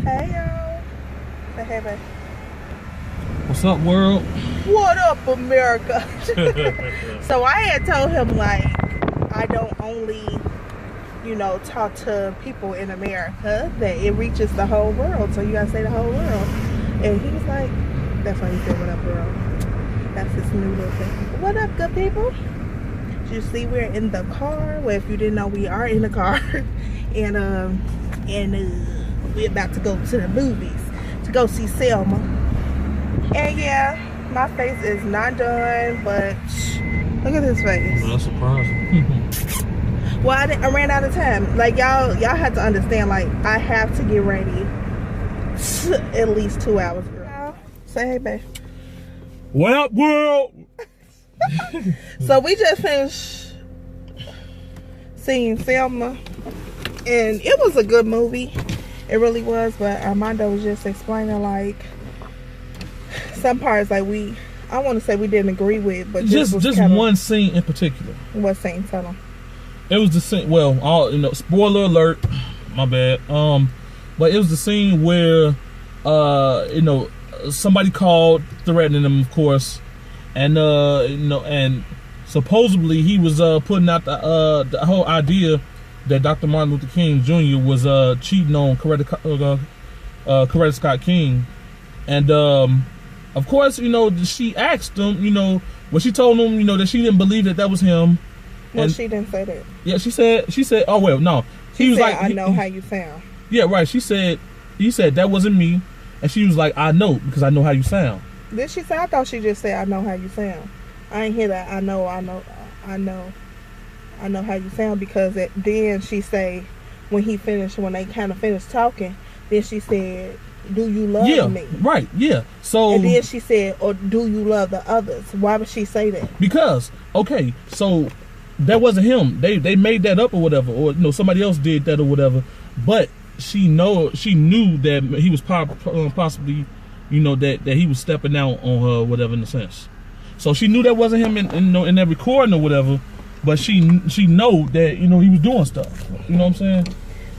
Hey y'all. Say hey babe. What's up, world? What up, America? So I had told him like I don't only, talk to people in America, that it reaches the whole world. So you gotta say the whole world. And he was like, that's why he said what up, world. That's his new little thing. What up, good people? You see we're in the car. Well, if you didn't know, we are in the car. and we're about to go to the movies to go see Selma. And yeah, my face is not done, but look at his face. Well, that's surprising. Well, I ran out of time. Like y'all have to understand. Like I have to get ready at least 2 hours. Girl. Say hey, babe. What up, world? So we just finished seeing Selma, and it was a good movie. It really was. But Armando was just explaining like some parts like I want to say we didn't agree with, but just one scene in particular. What scene? Tell them. It was the scene. Well, spoiler alert. My bad. But it was the scene where somebody called threatening him, of course, and and supposedly he was putting out the whole idea that Dr. Martin Luther King Jr. was cheating on Coretta Scott King, and of course, she asked him, when she told him, that she didn't believe that was him. Well, and she didn't say that. Yeah, she said, oh well, no. He was like, I know how you sound. Yeah, right. He said that wasn't me, and she was like, I know because I know how you sound. Did she say? I thought she just said, I know how you sound. I ain't hear that. I know how you sound, because then she say when they kind of finished talking, then she said, do you love me? Right, yeah. So and then she said, or do you love the others? Why would she say that? Because so that wasn't him. They made that up or whatever, or somebody else did that or whatever. But she knew that he was possibly that he was stepping out on her, whatever, in a sense. So she knew that wasn't him in that recording or whatever. But she know that he was doing stuff. You know what I'm saying?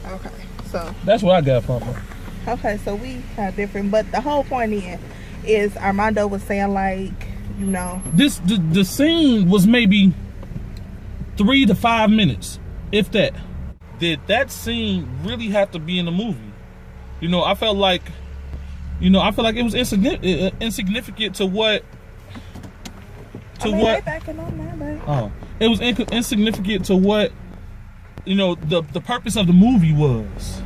Okay, so that's what I got from her. Okay, so we have different, but the whole point is Armando was saying like, the scene was maybe 3 to 5 minutes, if that. Did that scene really have to be in the movie? I felt like, it was insignificant to what. They backing on that, babe. Oh, it was insignificant to what, the purpose of the movie was.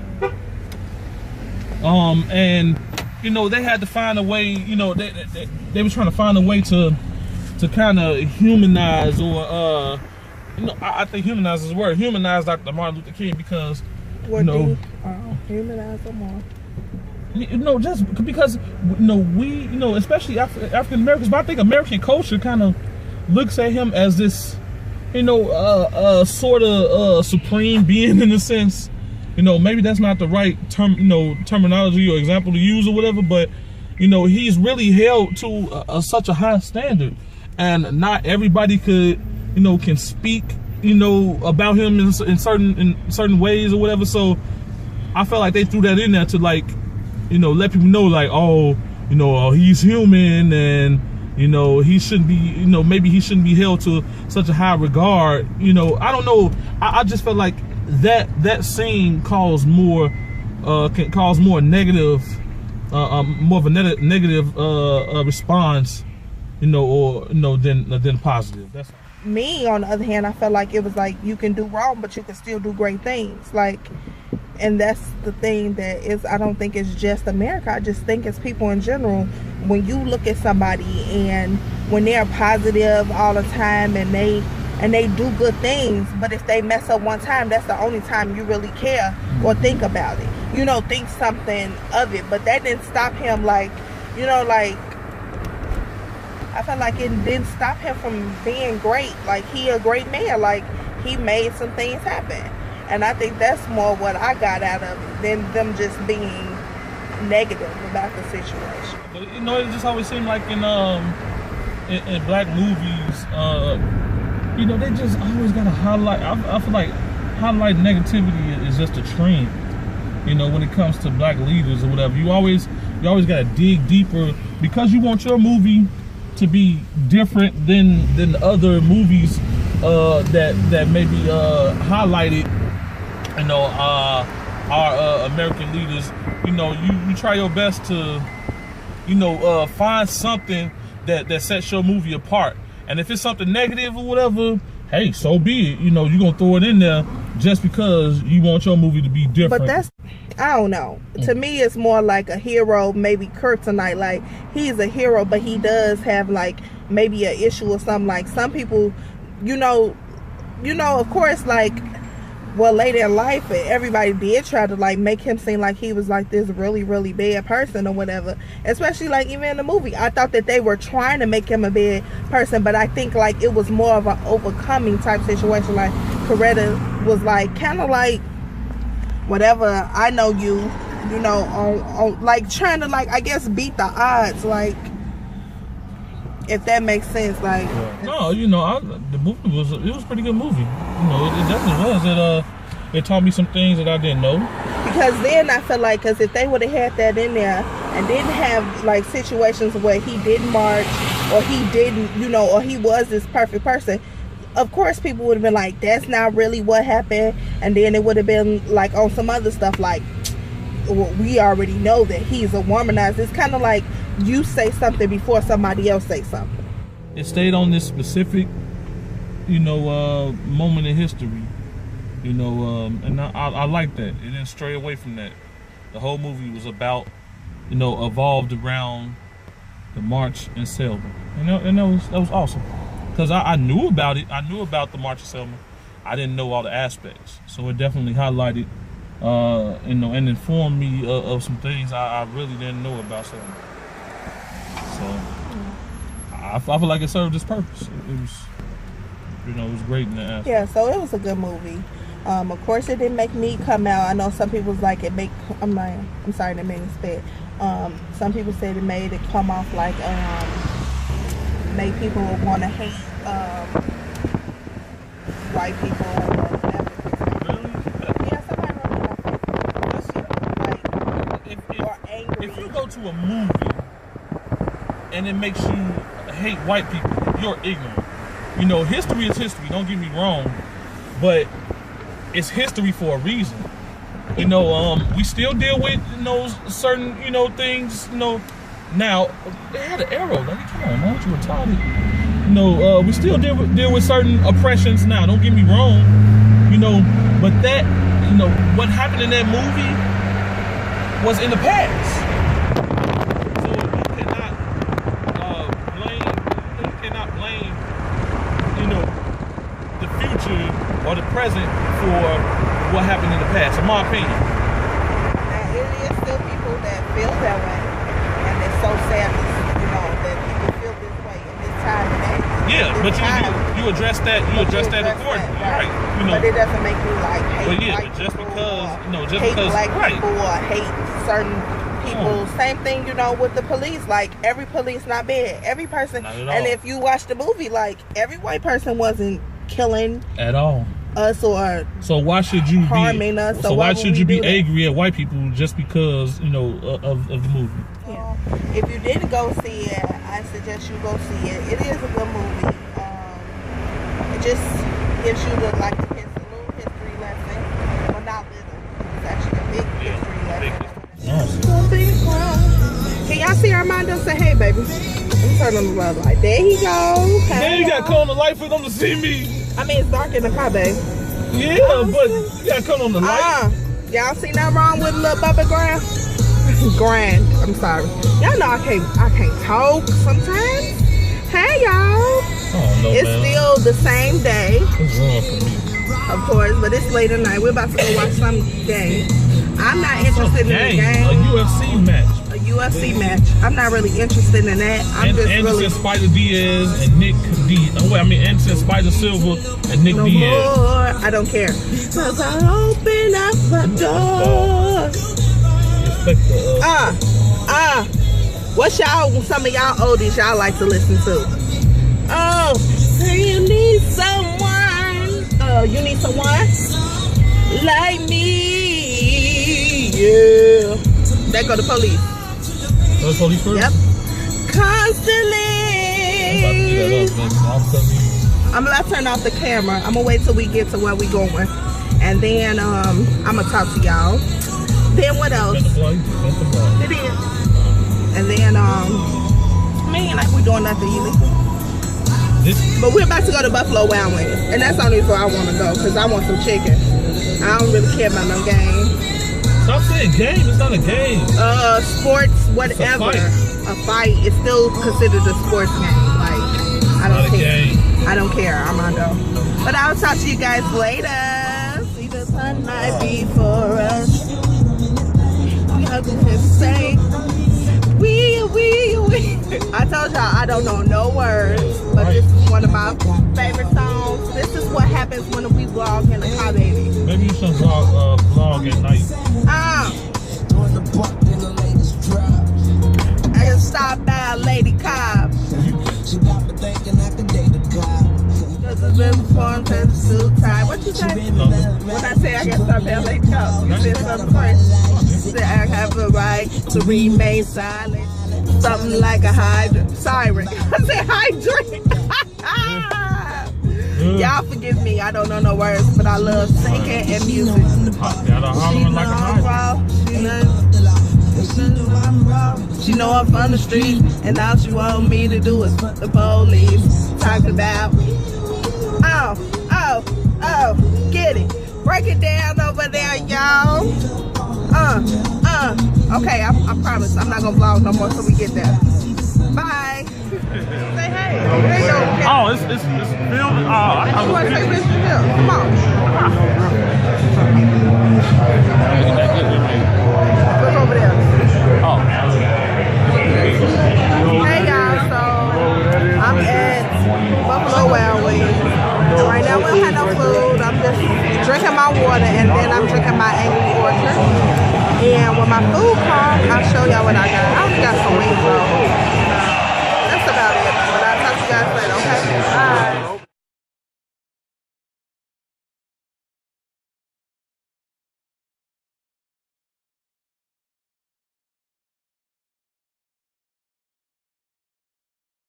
And they had to find a way. They were trying to find a way to kind of humanize, or I think humanize is the word. Humanize Dr. Martin Luther King, because humanize him more. Just because we especially African Americans, but I think American culture kind of looks at him as this sort of supreme being, in a sense. Maybe that's not the right terminology or example to use or whatever, but he's really held to such a high standard, and not everybody can speak about him in certain ways or whatever. So I felt like they threw that in there to let people know, like, he's human, and he shouldn't be, maybe he shouldn't be held to such a high regard. I don't know. I just felt like that scene can cause more negative, more of a negative response, than positive. That's me. On the other hand, I felt like it was like you can do wrong, but you can still do great things. Like, and that's the thing that is. I don't think it's just America. I just think it's people in general. When you look at somebody and when they're positive all the time and they do good things, but if they mess up one time, that's the only time you really care or think about it. Think something of it. But that didn't stop him, like, I felt like it didn't stop him from being great. Like, he a great man. Like, he made some things happen. And I think that's more what I got out of it than them just being negative about the situation. But it just always seemed like in black movies, they just always gotta highlight. I feel like highlight negativity is just a trend. You know, when it comes to black leaders or whatever, you always gotta dig deeper because you want your movie to be different than other movies that maybe highlighted, you know, our American leaders. You know, you try your best to, you know, find something that sets your movie apart. And if it's something negative or whatever, hey, so be it. You know, you're gonna throw it in there just because you want your movie to be different. But that's, I don't know. To me, it's more like a hero, maybe kryptonite. Like, he's a hero, but he does have like maybe an issue or something. Like, some people, you know, of course, like, well, later in life, everybody did try to like make him seem like he was like this really, really bad person or whatever. Especially like even in the movie, I thought that they were trying to make him a bad person, but I think like it was more of an overcoming type situation. Like, Coretta was like kind of like, whatever, I know you know, on like trying to like, I guess, beat the odds, like, if that makes sense. Like, no, you know, the movie was a pretty good movie. You know, it definitely was. It taught me some things that I didn't know. Because then I feel like, because if they would have had that in there and didn't have like situations where he didn't march or he didn't, you know, or he was this perfect person, of course people would have been like, that's not really what happened. And then it would have been like on some other stuff like, well, we already know that he's a womanizer. It's kind of like you say something before somebody else say something. It stayed on this specific, you know, moment in history, you know, and I like that. It didn't stray away from that. The whole movie was about, you know, evolved around the march in Selma, and that was awesome. Because I knew about it. I knew about the March of Selma. I didn't know all the aspects. So it definitely highlighted, you know, and informed me of some things I really didn't know about Selma. So I feel like it served its purpose. It was, you know, it was great in that aspect. Yeah, so it was a good movie. Of course, it didn't make me come out. I know some people was like, it make, I'm sorry, that made me spit. Some people said it made it come off like, made people want to hate white people or whatever. Really? Yeah, somebody wrote it like, or angry. If you go to a movie and it makes you hate white people, you're ignorant. You know, history is history, don't get me wrong, but it's history for a reason. You know, we still deal with, you know, certain, you know, things, you know. Now, they had an arrow. Like, come on, man, you retarded. You know, we still deal with certain oppressions now. Don't get me wrong. You know, but that, you know, what happened in that movie was in the past. So you cannot blame, you know, the future or the present for what happened in the past, in my opinion. And it is still people that feel that way. So sad, you know, that people feel this way in this time and age. Yeah, but you address that. You address that accordingly, right? You know, but it doesn't make you like hate. But yeah, white just people because, you know, just hate because, black right? people or hate certain people. Same thing, you know, with the police. Like, every police not bad. Every person, not at all. and if you watch the movie, like, every white person wasn't killing at all us or so why should you harming us. So why should you be angry at white people just because, you know, of the movie? Yeah. If you didn't go see it, I suggest you go see it. It is a good movie. It just gives you the little history lesson. Well, not little. It's actually a big history lesson. Can y'all see Armando? Say hey, baby. I'm turning on the red light. There he goes. Then you gotta come on the light for them to see me. I mean, it's dark in the car, babe. Yeah, but you gotta come on the light. Y'all see nothing wrong with a little Bubba Grand? I'm sorry. Y'all know I can't talk sometimes. Hey, y'all. Oh, no, it's man. still the same day. What's wrong for me? Of course, but it's late at night. We're about to go watch some game. I'm not interested in the game. A UFC match. A UFC match. I'm not really interested in that. I'm just really. Anderson Spider Diaz and Nick Diaz. Oh, wait, I mean Anderson Spider Silva and Nick Diaz. More. I don't care. Cause I open up the door. Respect the. What's some of y'all oldies y'all like to listen to? Oh, you need someone. Oh, you need someone like me. Yeah. There go the police. That's police first? Yep. Constantly. I'm gonna turn off the camera. I'm gonna wait till we get to where we going. And then I'm gonna talk to y'all. Then what else? It is. And then man, like we doing nothing illegal. But we're about to go to Buffalo Wild Wings. And that's the only reason I wanna go, because I want some chicken. I don't really care about no game. Stop saying game, it's not a game. Sports, whatever. A fight is still considered a sports game. Like, I don't care. I don't care. I'm on though. But I'll talk to you guys later. See the sun might be for us. We have to say, we. I told y'all I don't know no words, but this is one of my favorite songs. This is what happens when we vlog in the car, baby. Maybe you should vlog at night. I can stop by Lady Cobb. She got me thinking I can date a cop. Cause it's been performed to the suit tie. What you say? When I say I can stop by Lady Cobb, you said something first. You said I have a right to remain silent. Something like a siren. I said hydrant. Y'all forgive me, I don't know no words, but I love singing and music. She know I'm from the street, and all she want me to do is fuck the police. Talk about, oh, get it. Break it down over there, y'all. Okay, I promise I'm not gonna vlog no more till we get there. Bye. Say hey. There you go. Oh, it's filming. Oh, I want to say this is film. Come on. Look over there. Oh. Hey y'all, so I'm at Buffalo Wild Wings. And right now we don't have no food. I'm just drinking my water and then I'm drinking my Angry Orchard. And when my food comes, I'll show y'all what I got.